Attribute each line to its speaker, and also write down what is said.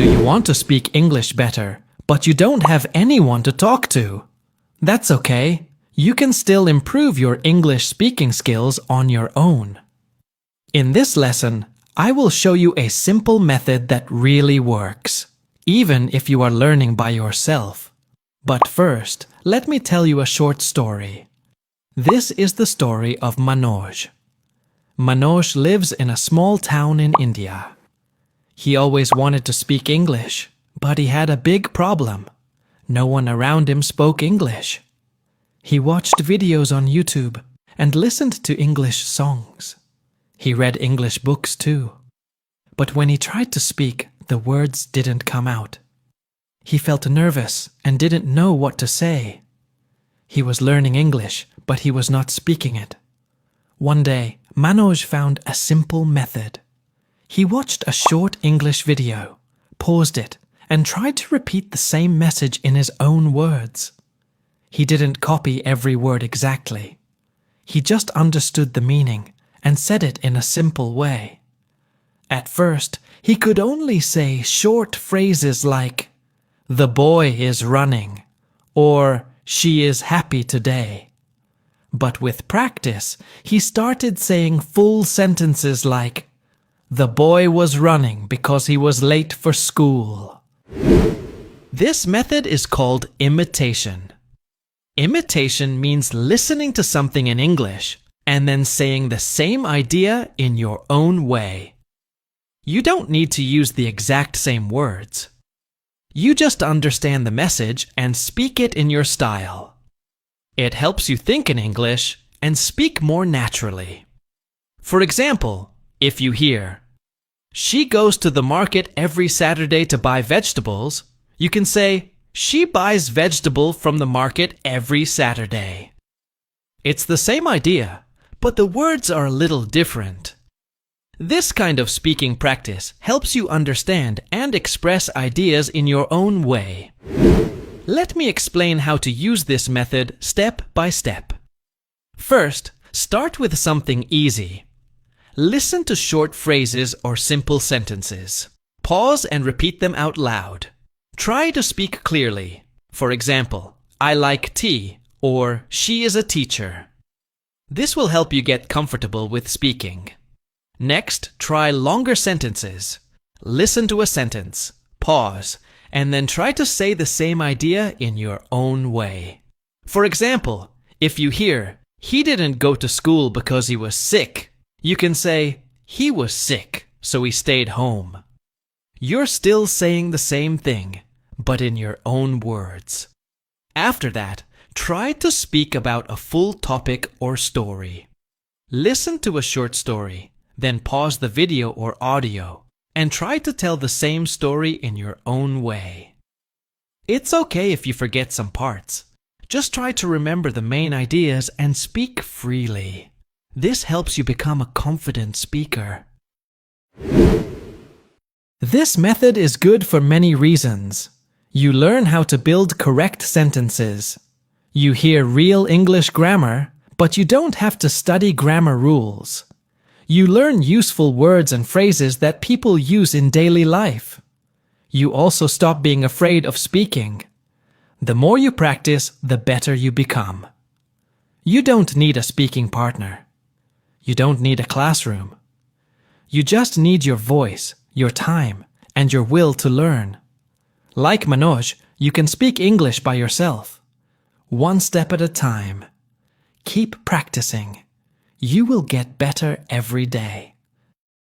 Speaker 1: Do you want to speak English better, but you don't have anyone to talk to? That's okay. You can still improve your English speaking skills on your own. In this lesson, I will show you a simple method that really works, even if you are learning by yourself. But first, let me tell you a short story. This is the story of Manoj. Manoj lives in a small town in India. He always wanted to speak English, but he had a big problem. No one around him spoke English. He watched videos on YouTube and listened to English songs. He read English books too. But when he tried to speak, the words didn't come out. He felt nervous and didn't know what to say. He was learning English, but he was not speaking it. One day, Manoj found a simple method. He watched a short English video, paused it, and tried to repeat the same message in his own words. He didn't copy every word exactly. He just understood the meaning and said it in a simple way. At first, he could only say short phrases like, "The boy is running," or "She is happy today." But with practice, he started saying full sentences like, "The boy was running because he was late for school." This method is called imitation. Imitation means listening to something in English and then saying the same idea in your own way. You don't need to use the exact same words. You just understand the message and speak it in your style. It helps you think in English and speak more naturally. For example, if you hear, "She goes to the market every Saturday to buy vegetables," you can say, "She buys vegetable from the market every Saturday." It's the same idea, but the words are a little different. This kind of speaking practice helps you understand and express ideas in your own way. Let me explain how to use this method step by step. First, start with something easy. Listen to short phrases or simple sentences. Pause and repeat them out loud. Try to speak clearly. For example, "I like tea," or "She is a teacher." This will help you get comfortable with speaking. Next, try longer sentences. Listen to a sentence, pause, and then try to say the same idea in your own way. For example, if you hear, "He didn't go to school because he was sick," you can say, "He was sick, so he stayed home." You're still saying the same thing, but in your own words. After that, try to speak about a full topic or story. Listen to a short story, then pause the video or audio, and try to tell the same story in your own way. It's okay if you forget some parts. Just try to remember the main ideas and speak freely. This helps you become a confident speaker. This method is good for many reasons. You learn how to build correct sentences. You hear real English grammar, but you don't have to study grammar rules. You learn useful words and phrases that people use in daily life. You also stop being afraid of speaking. The more you practice, the better you become. You don't need a speaking partner. You don't need a classroom. You just need your voice, your time, and your will to learn. Like Manoj, you can speak English by yourself. One step at a time. Keep practicing. You will get better every day.